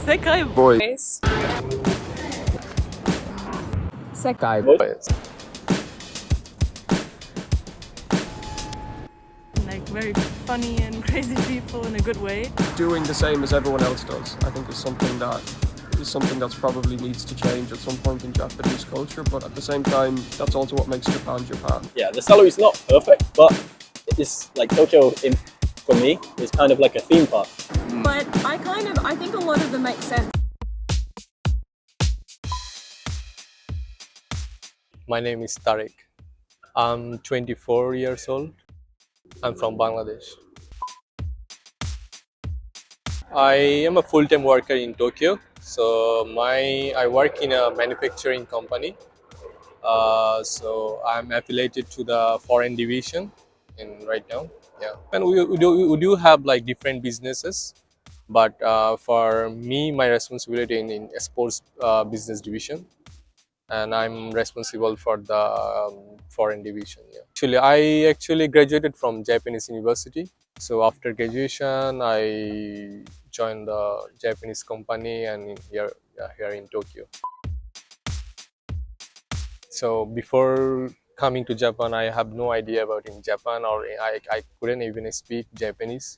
Sekai voice. Sekai voice. like very funny and crazy people in a good way. Doing the same as everyone else does, I think, is something that's probably needs to change at some point in Japanese culture. But at the same time, that's also what makes Japan Japan. Yeah, the salary is not perfect, but it's like Tokyo for me is kind of like a theme park. But I think a lot of them make sense. My name is Tariq. I'm 24 years old. I'm from Bangladesh. I am a full-time worker in Tokyo. So I work in a manufacturing company. So I'm affiliated to the foreign division right now. Yeah, and we do have like different businesses, but for me, my responsibility in sports business division, and I'm responsible for the foreign division. Yeah. I actually graduated from Japanese university. So after graduation, I joined the Japanese company and here in Tokyo. So before coming to Japan, I have no idea about in Japan, or I couldn't even speak Japanese.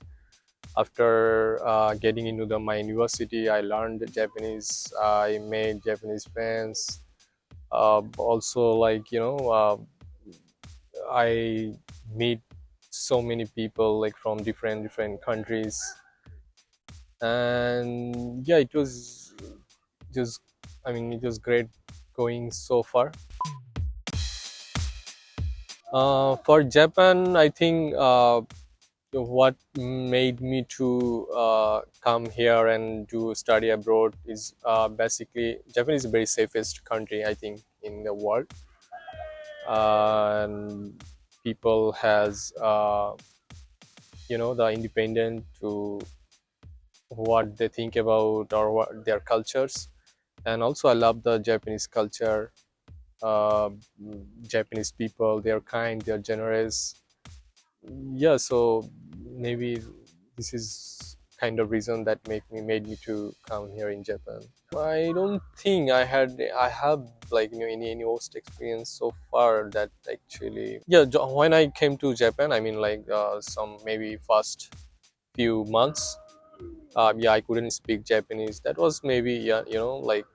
After getting into my university, I learned Japanese. I made Japanese friends. Also, like I meet so many people like from different countries, and yeah, it was just it was great going so far. For Japan, I think what made me to come here and to study abroad is basically Japan is the very safest country, I think, in the world. And people has the independent to what they think about or what their cultures. And also I love the Japanese culture. Japanese people, they're kind, they're generous. Yeah, so maybe this is kind of reason that made me to come here in Japan. I don't think I have like any worst experience so far that actually when I came to Japan, I mean like some maybe first few months, I couldn't speak Japanese. That was maybe like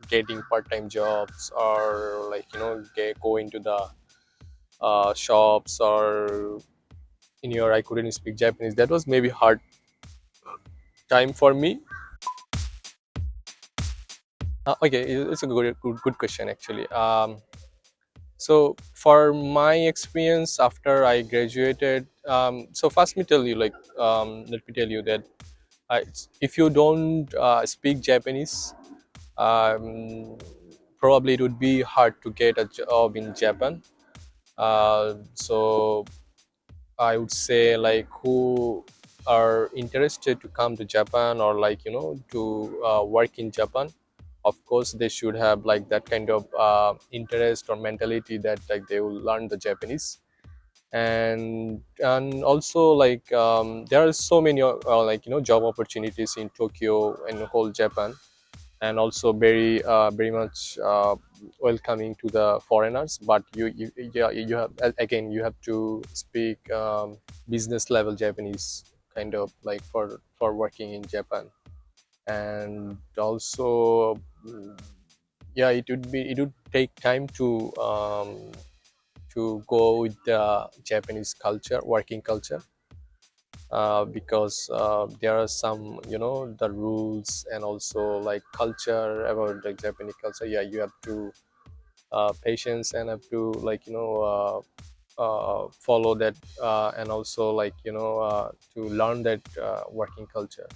getting part-time jobs or like go into the shops or I couldn't speak Japanese. That was maybe hard time for me. Okay, it's a good question actually. So for my experience after I graduated, so first let me tell you that if you don't speak Japanese, probably it would be hard to get a job in Japan. So I would say like who are interested to come to Japan or like to work in Japan, of course they should have like that kind of interest or mentality that like they will learn the Japanese. And also like there are so many job opportunities in Tokyo and whole Japan, and also very much welcoming to the foreigners. But you have again you have to speak business level Japanese kind of like for working in Japan. And also it would take time to go with the Japanese culture, working culture, because there are some the rules and also like culture about the Japanese culture. Yeah, you have to patience and have to like follow that and also like to learn that working culture.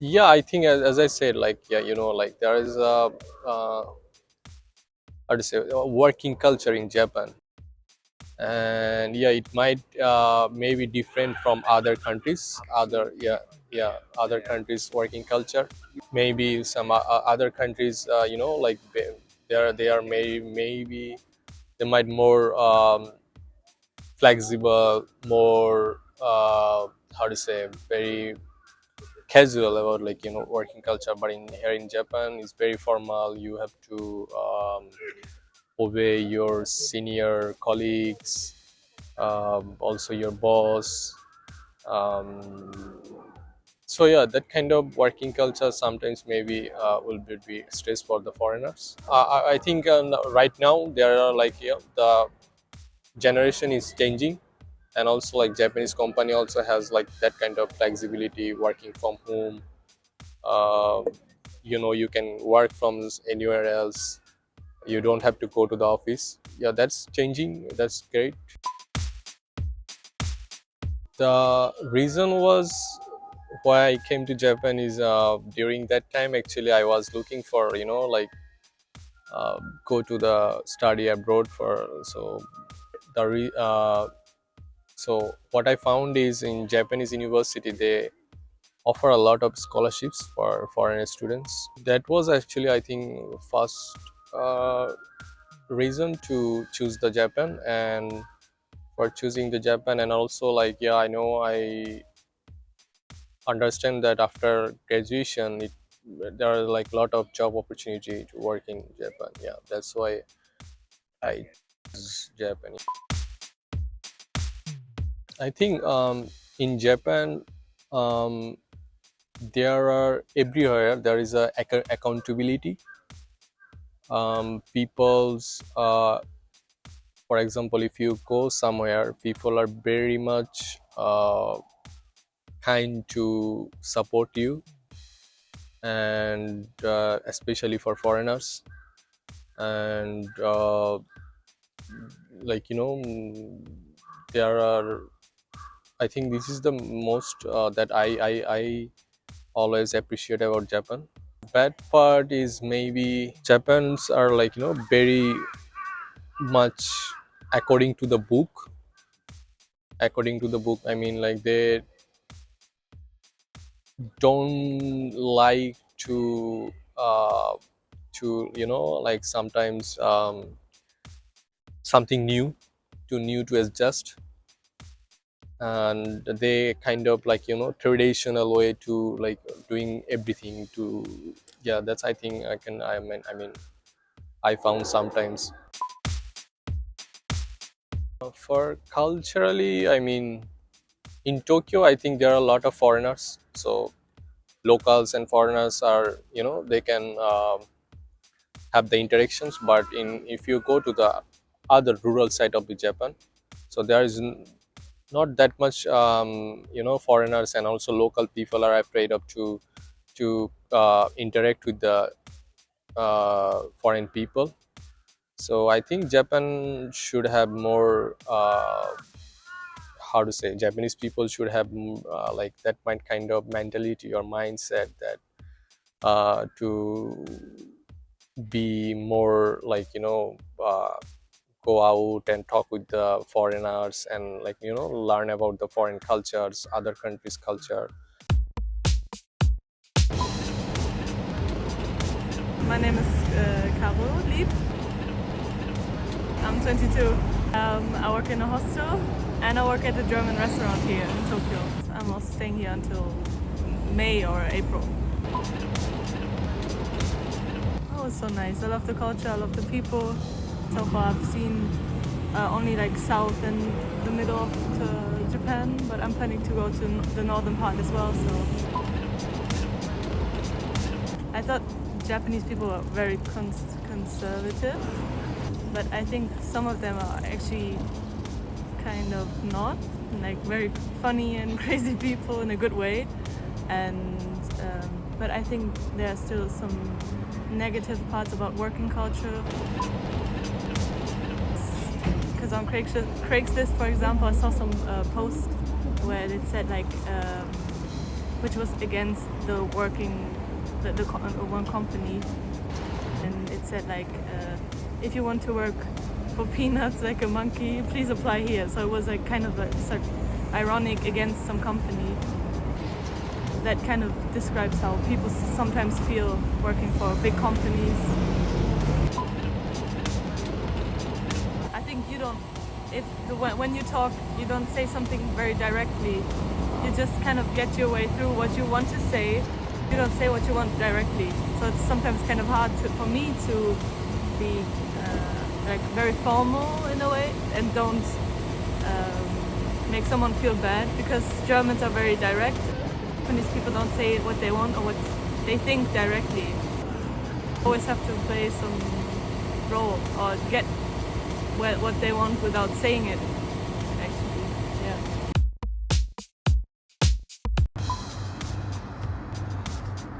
Yeah, I think as I said, like like there is a how to say a working culture in Japan. And yeah, it might maybe different from other countries, other countries working culture. Maybe some other countries like they are maybe they might more flexible, more how to say very casual about working culture, but here in Japan it's very formal. You have to obey your senior colleagues, also your boss. So yeah, that kind of working culture sometimes maybe will be stress for the foreigners. I think right now there are the generation is changing, and also Japanese company also has that kind of flexibility, working from home. You can work from anywhere else. You don't have to go to the office. Yeah, that's changing. That's great. The reason was why I came to Japan is during that time actually I was looking for go to the study abroad for so what I found is in Japanese university they offer a lot of scholarships for foreign students. That was actually I think first reason to choose the Japan, and for choosing the Japan, and also I know I understand that after graduation there are a lot of job opportunity to work in Japan. Yeah, that's why I choose Japan. I think in Japan there are everywhere there is a accountability. People's for example, if you go somewhere, people are very much kind to support you, and especially for foreigners. And there are, I think this is the most that I always appreciate about Japan. Bad part is maybe Japans are very much according to the book. I mean they don't like to sometimes something new to adjust, and they kind of traditional way to doing everything to. Yeah, that's I think I found sometimes. For culturally, I mean, in Tokyo I think there are a lot of foreigners, so locals and foreigners are they can have the interactions. But if you go to the other rural side of the Japan, so there is not that much foreigners, and also local people are afraid of to interact with the foreign people. So I think Japan should have more how to say, Japanese people should have that kind of mentality or mindset that to be more go out and talk with the foreigners, and learn about the foreign cultures, other countries' culture. My name is Caro Lieb. I'm 22. I work in a hostel and I work at a German restaurant here in Tokyo. I'm also staying here until May or April. Oh, it's so nice. I love the culture, I love the people. So far I've seen only south and the middle of Japan, but I'm planning to go to the northern part as well. So I thought Japanese people are very conservative, but I think some of them are actually kind of not, very funny and crazy people in a good way. And but I think there are still some negative parts about working culture. Because on Craigslist, for example, I saw some post where it said which was against the one company, and it said if you want to work for peanuts like a monkey, please apply here. So it was kind of ironic against some company. That kind of describes how people sometimes feel working for big companies. I think you don't, when you talk, you don't say something very directly. you just kind of get your way through what you want to say. You don't say what you want directly, so it's sometimes kind of hard for me to be like very formal in a way and don't make someone feel bad, because Germans are very direct. Japanese people don't say what they want or what they think directly. Always have to play some role or get what they want without saying it, actually. Yeah.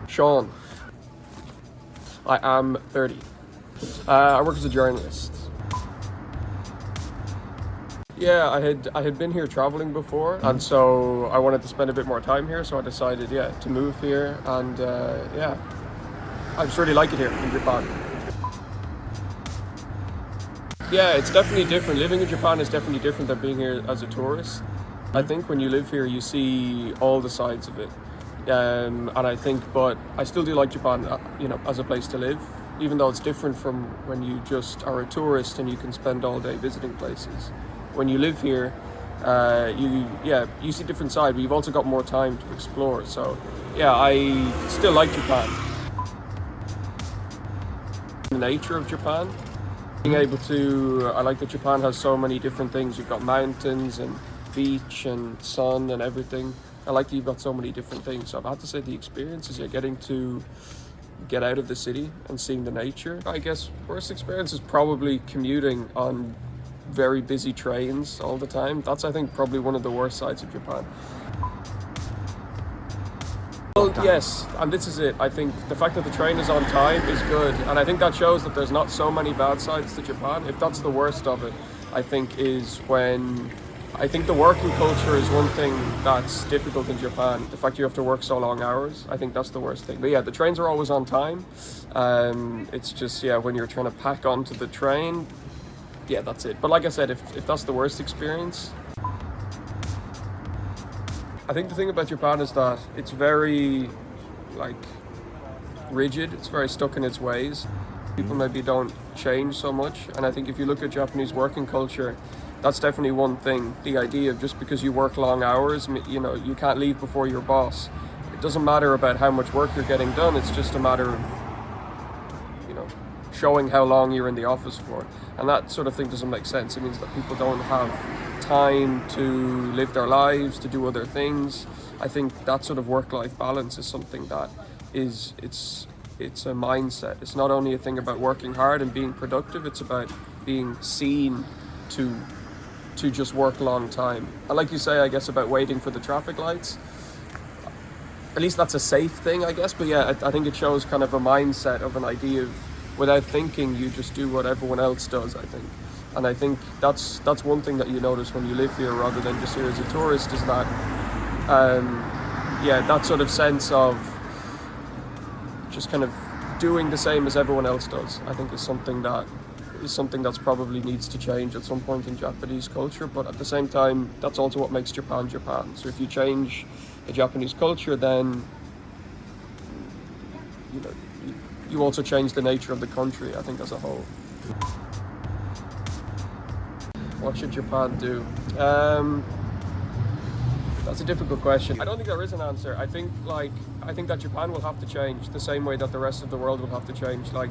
Sean. I am 30. I work as a journalist. Yeah, I had been here traveling before, and so I wanted to spend a bit more time here, so I decided, to move here, and I just really like it here in Japan. Yeah, it's definitely different. Living in Japan is definitely different than being here as a tourist. I think when you live here, you see all the sides of it. And I think, but I still do like Japan, as a place to live, even though it's different from when you just are a tourist and you can spend all day visiting places. When you live here, you see different side, but you've also got more time to explore. So, I still like Japan. The nature of Japan, being able to, I like that Japan has so many different things. You've got mountains and beach and sun and everything. I like that you've got so many different things. So I've had to say the experiences you're getting to get out of the city and seeing the nature. I guess worst experience is probably commuting on very busy trains all the time. That's, I think, probably one of the worst sides of Japan. Well, yes, and this is it. I think the fact that the train is on time is good, and I think that shows that there's not so many bad sides to Japan. If that's the worst of it, I think is when I think the working culture is one thing that's difficult in Japan. The fact you have to work so long hours, I think that's the worst thing. But yeah, the trains are always on time. It's just, when you're trying to pack onto the train, that's it. But like I said, if that's the worst experience, I think the thing about Japan is that it's very, rigid. It's very stuck in its ways. People maybe don't change so much. And I think if you look at Japanese working culture, that's definitely one thing. The idea of just because you work long hours, you can't leave before your boss. It doesn't matter about how much work you're getting done. It's just a matter of, showing how long you're in the office for. And that sort of thing doesn't make sense. It means that people don't have time to live their lives, to do other things. I think that sort of work-life balance is something that it's a mindset. It's not only a thing about working hard and being productive, it's about being seen to just work a long time. And like you say, I guess, about waiting for the traffic lights, at least that's a safe thing, I guess. But I think it shows kind of a mindset of an idea of, without thinking, you just do what everyone else does, I think. And I think that's one thing that you notice when you live here rather than just here as a tourist, is that that sort of sense of just kind of doing the same as everyone else does, I think is something that's probably needs to change at some point in Japanese culture. But at the same time, that's also what makes Japan Japan. So if you change the Japanese culture, then you also change the nature of the country, I think, as a whole. What should Japan do? That's a difficult question. I don't think there is an answer. I think that Japan will have to change the same way that the rest of the world will have to change. Like,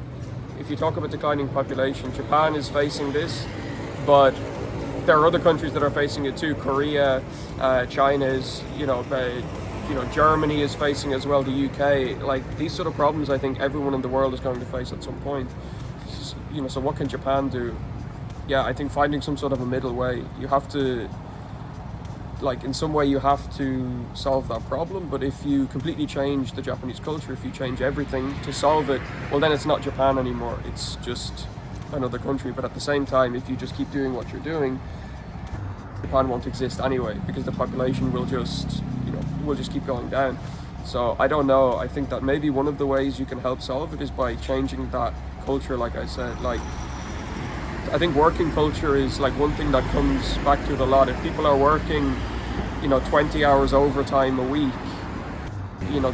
if you talk about declining population, Japan is facing this, but there are other countries that are facing it too. Korea, China is, Germany is facing as well, the UK. Like, these sort of problems, I think everyone in the world is going to face at some point. So what can Japan do? I think finding some sort of a middle way. You have to, in some way you have to solve that problem, but if you completely change the Japanese culture, if you change everything to solve it, well, then it's not Japan anymore. It's just another country. But at the same time, if you just keep doing what you're doing, Japan won't exist anyway, because the population will just keep going down. So I don't know. I think that maybe one of the ways you can help solve it is by changing that culture, like I said. I think working culture is one thing that comes back to it a lot. If people are working, 20 hours overtime a week,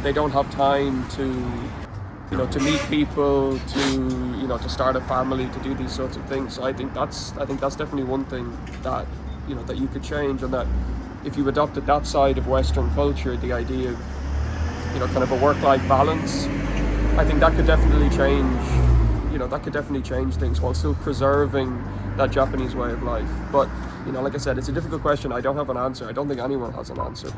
they don't have time to meet people, to start a family, to do these sorts of things. So I think that's definitely one thing that, that you could change, and that if you adopted that side of Western culture, the idea of, you know, kind of a work-life balance, I think that could definitely change, you know, that could definitely change things while still preserving that Japanese way of life. But, you know, like I said, it's a difficult question. I don't have an answer. I don't think anyone has an answer.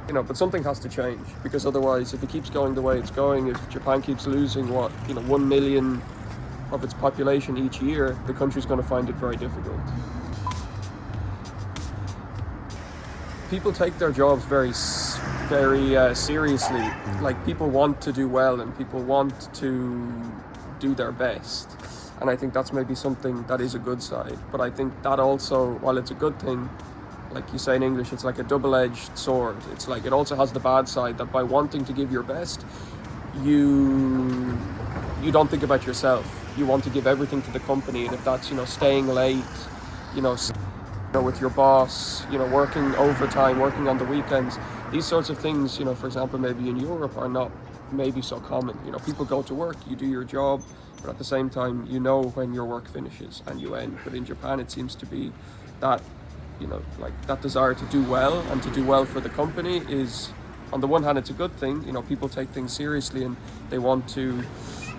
You know, but something has to change, because otherwise, if it keeps going the way it's going, if Japan keeps losing 1 million of its population each year, the country's going to find it very difficult. People take their jobs very seriously. Like, people want to do well and people want to do their best. And I think that's maybe something that is a good side. But I think that also, while it's a good thing, like you say in English, it's like a double-edged sword. It's like, it also has the bad side that by wanting to give your best, you don't think about yourself. You want to give everything to the company, and if that's, you know, staying late, you know, with your boss, you know, working overtime, working on the weekends, these sorts of things, you know, for example, maybe in Europe are not maybe so common. You know, people go to work, you do your job, but at the same time, you know when your work finishes and you end. But in Japan, it seems to be that, you know, like that desire to do well and to do well for the company is, on the one hand, it's a good thing. You know, people take things seriously and they want to,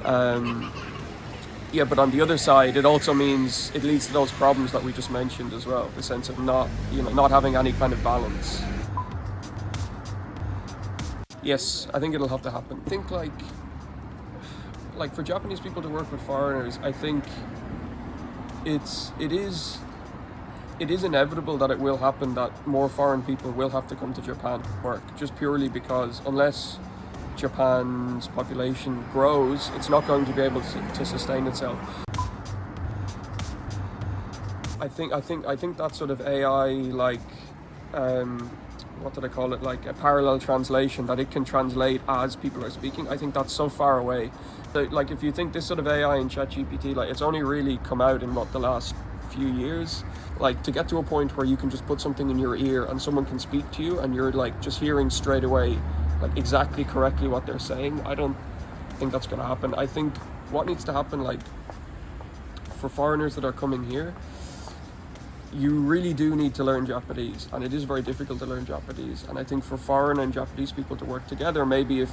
but on the other side, it also means it leads to those problems that we just mentioned as well. The sense of not having any kind of balance. Yes, I think it'll have to happen. I think like for Japanese people to work with foreigners, I think it is inevitable that it will happen that more foreign people will have to come to Japan to work, just purely because unless Japan's population grows, it's not going to be able to sustain itself. I think that sort of AI, like what did I call it, like a parallel translation, that it can translate as people are speaking, I think that's so far away. Like, if you think this sort of AI in ChatGPT, like, it's only really come out in the last few years. Like, to get to a point where you can just put something in your ear and someone can speak to you and you're like just hearing straight away like exactly correctly what they're saying, I don't think that's going to happen. I think what needs to happen, like, for foreigners that are coming here, you really do need to learn Japanese, and it is very difficult to learn Japanese. And I think for foreign and Japanese people to work together, maybe if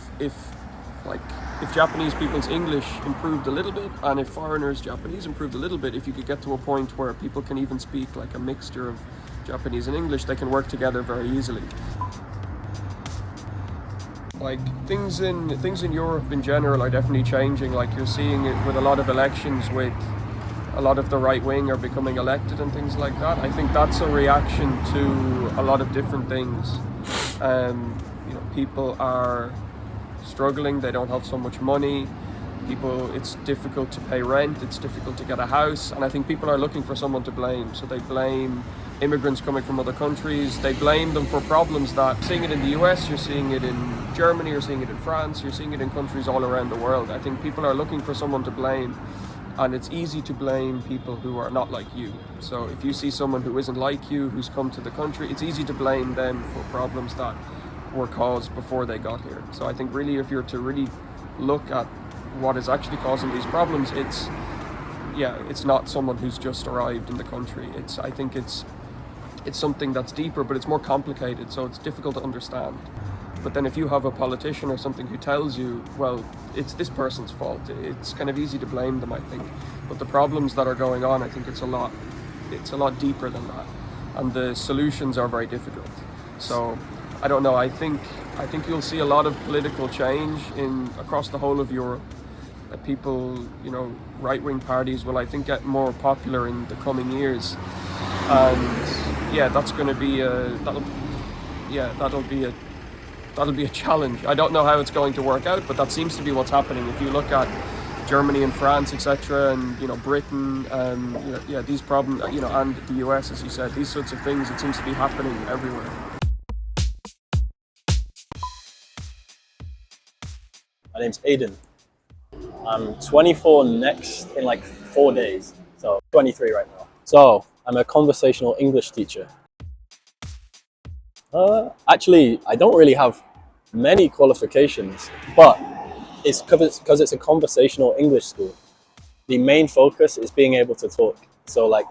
Japanese people's English improved a little bit, and if foreigners' Japanese improved a little bit, if you could get to a point where people can even speak like a mixture of Japanese and English, they can work together very easily. Like, things in Europe in general are definitely changing. Like, you're seeing it with a lot of elections, with a lot of the right wing are becoming elected and things like that. I think that's a reaction to a lot of different things. You know, people are struggling, they don't have so much money. It's difficult to pay rent, it's difficult to get a house, and I think people are looking for someone to blame. So they blame immigrants coming from other countries, they blame them for problems that, seeing it in the US, you're seeing it in Germany, you're seeing it in France, you're seeing it in countries all around the world. I think people are looking for someone to blame, and it's easy to blame people who are not like you. So if you see someone who isn't like you, who's come to the country, it's easy to blame them for problems that were caused before they got here. So I think really, if you're to really look at what is actually causing these problems, it's not someone who's just arrived in the country. I think it's something that's deeper, but it's more complicated, so it's difficult to understand. But then if you have a politician or something who tells you, well, it's this person's fault, it's kind of easy to blame them, I think. But the problems that are going on, I think it's a lot deeper than that, and the solutions are very difficult. So I don't know, I think you'll see a lot of political change across the whole of Europe. People, you know, right-wing parties will, I think, get more popular in the coming years, and yeah, that's going to be that'll be a challenge. I don't know how it's going to work out, but that seems to be what's happening. If you look at Germany and France, etc., and, you know, Britain, these problems, you know, and the US, as you said, these sorts of things, it seems to be happening everywhere. My name's Aiden. I'm 24 next in like 4 days, so 23 right now. So I'm a conversational English teacher. Actually, I don't really have many qualifications, but it's because it's a conversational English school. The main focus is being able to talk. So like,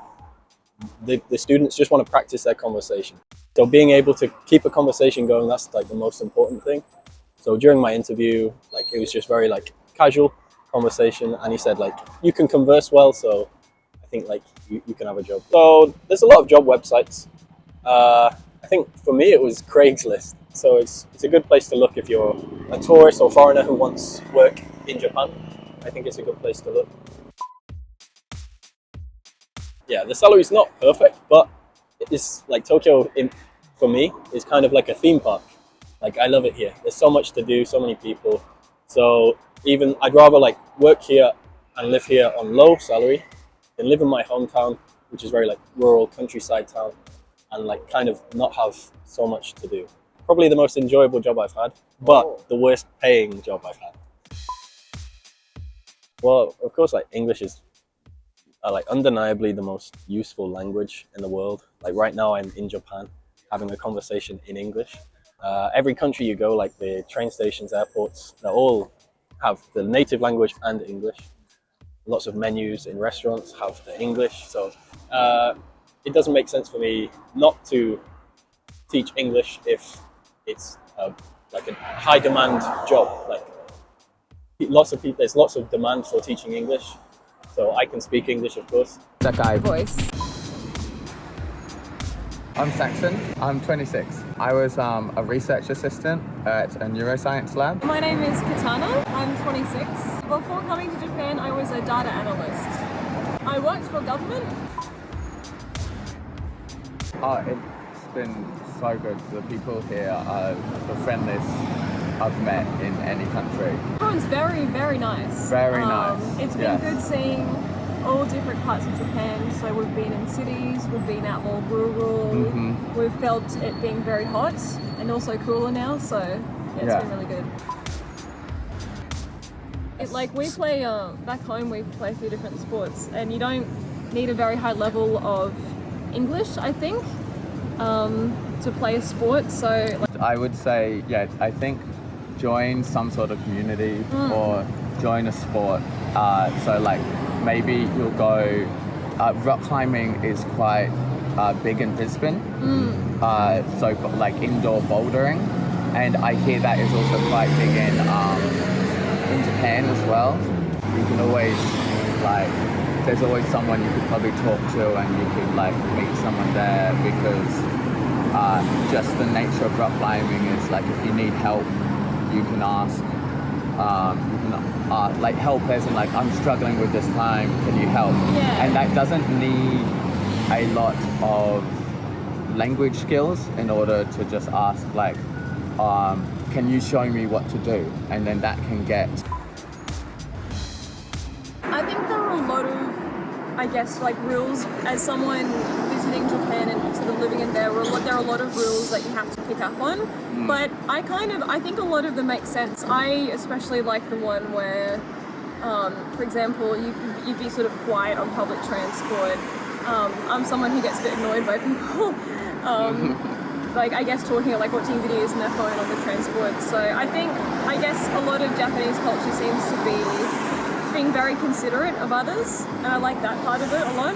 the students just want to practice their conversation. So being able to keep a conversation going, that's like the most important thing. So during my interview, like it was just very like casual conversation, and he said like you can converse well, so I think like you can have a job. So there's a lot of job websites. I think for me it was Craigslist. So it's a good place to look if you're a tourist or foreigner who wants work in Japan. I think it's a good place to look. Yeah, the salary's not perfect, but it's like Tokyo for me is kind of like a theme park. Like I love it here. There's so much to do, so many people. So even I'd rather like work here and live here on low salary than live in my hometown, which is very like rural countryside town, and like kind of not have so much to do. Probably the most enjoyable job I've had, but the worst paying job I've had. Well, of course, like English is like undeniably the most useful language in the world. Like right now I'm in Japan having a conversation in English. Every country you go, like the train stations, airports, they all have the native language and English. Lots of menus in restaurants have the English. So it doesn't make sense for me not to teach English if it's like a high demand job. Like lots of people, there's lots of demand for teaching English. So I can speak English, of course. Sakai. Voice. I'm Saxon. I'm 26. I was a research assistant at a neuroscience lab. My name is Katana. I'm 26. Before coming to Japan, I was a data analyst. I worked for government. Oh, it's been so good. The people here are the friendliest I've met in any country. Everyone's very, very nice. Very nice. It's been yes. good seeing all different parts of Japan. So we've been in cities, we've been out more rural. Mm-hmm. We've felt it being very hot and also cooler now. So it's been really good. Like we play back home, we play a few different sports, and you don't need a very high level of English, I think, to play a sport. So I would say, yeah, I think join some sort of community or join a sport. So like maybe you'll go, rock climbing is quite big in Brisbane. So like indoor bouldering, and I hear that is also quite big in Japan as well. You can always like, there's always someone you could probably talk to, and you could like meet someone there, because just the nature of rock climbing is like if you need help, you can ask. You can like help as in like, I'm struggling with this climb, can you help? Yeah. And that doesn't need a lot of language skills in order to just ask like, can you show me what to do? And then that can get. I think there are a lot of, I guess, like rules. As someone visiting Japan and sort of living in there are a lot of rules that you have to pick up on. But I think a lot of them make sense. I especially like the one where, for example, you'd be sort of quiet on public transport. I'm someone who gets a bit annoyed by people. Like I guess talking or like watching videos on their phone on the transport. So I guess a lot of Japanese culture seems to be being very considerate of others, and I like that part of it a lot.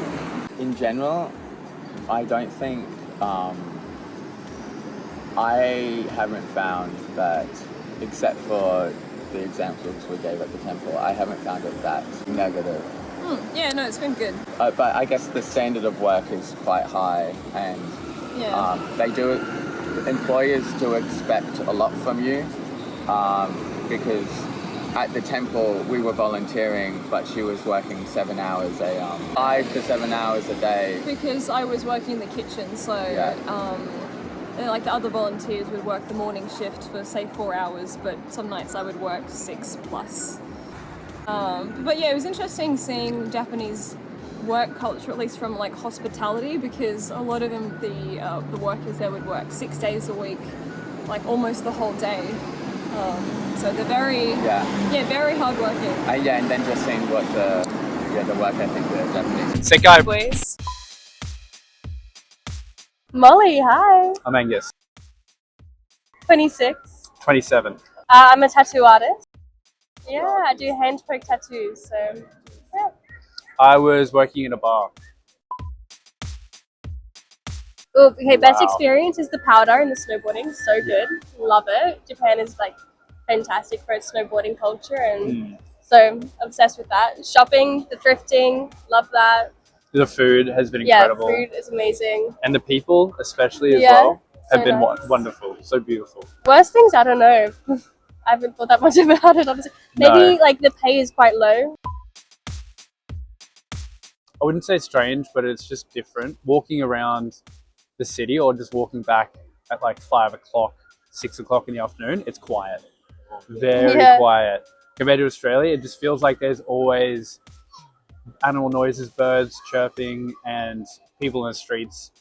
In general, I don't think, I haven't found that, except for the examples we gave at the temple, I haven't found it that negative. Yeah, no, it's been good. But I guess the standard of work is quite high, and employers do expect a lot from you, because at the temple we were volunteering, but she was working 7 hours 5 to 7 hours a day. Because I was working in the kitchen, so like the other volunteers would work the morning shift for say 4 hours, but some nights I would work 6 plus. But yeah, it was interesting seeing Japanese work culture, at least from like hospitality, because a lot of them, the workers there would work 6 days a week, like almost the whole day. So they're very very hardworking. And then just seeing what the work ethic the Japanese. Sekai. Boys. Molly, hi. I'm Angus. 26. 27. I'm a tattoo artist. Yeah, I do hand poke tattoos, so yeah. I was working in a bar. Oh, okay, best Wow. experience is the powder and the snowboarding. So good. Love it. Japan is like fantastic for its snowboarding culture and so obsessed with that. Shopping, the thrifting, love that. The food has been Yeah, incredible. food is amazing. And the people, especially as Yeah, well, have so been nice. wonderful. So beautiful. Worst things, I don't know. I haven't thought that much about it, honestly. Maybe like the pay is quite low. I wouldn't say strange, but it's just different. Walking around the city or just walking back at like 5 o'clock, 6 o'clock in the afternoon, it's quiet. Very quiet. Compared to Australia, it just feels like there's always animal noises, birds chirping, and people in the streets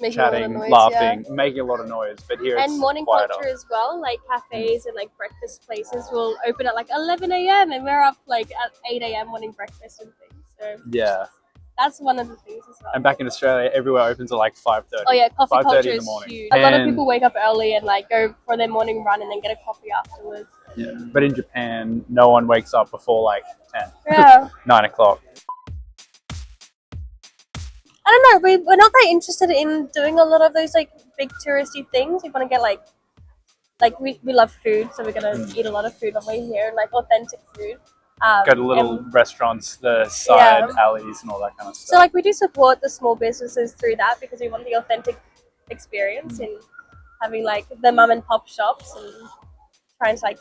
Making chatting, a lot of noise, laughing, making a lot of noise. But here And it's morning quieter. culture as well, like cafes and like breakfast places will open at like 11 a.m. and we're up like at 8 a.m. wanting breakfast and things. So Yeah. that's one of the things as well. And back in Australia, everywhere opens at like 5:30. Oh yeah, coffee 5:30 culture in the is morning. huge. A lot of And- people wake up early and like go for their morning run and then get a coffee afterwards. Yeah. But in Japan, no one wakes up before like 10, Yeah. 9 o'clock. I don't know, we're not that interested in doing a lot of those like big touristy things. We want to get like we love food, so we're gonna eat a lot of food on the way here, like authentic food. Go to little and restaurants, the side alleys and all that kind of so stuff. like we do support the small businesses through that because we want the authentic experience in having like the mum and pop shops and trying to like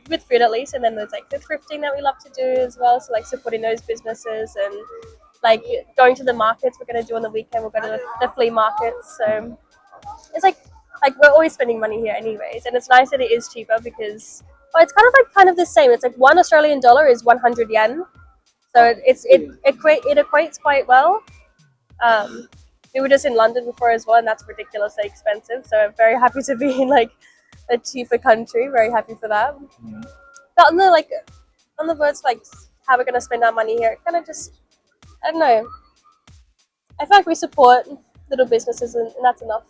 with food at least, and then there's like the thrifting that we love to do as well, so like supporting those businesses and like going to the markets we're going to do on the weekend. We'll go to the flea markets, so it's like we're always spending money here anyways, and it's nice that it is cheaper because it's kind of the same. It's like $1 is 100 yen, so it equates quite well. We were just in London before as well, and that's ridiculously expensive, so I'm very happy to be in like a cheaper country. Very happy for that. But on the words like how we're going to spend our money here, it kind of just, I don't know. I feel like we support little businesses and that's enough.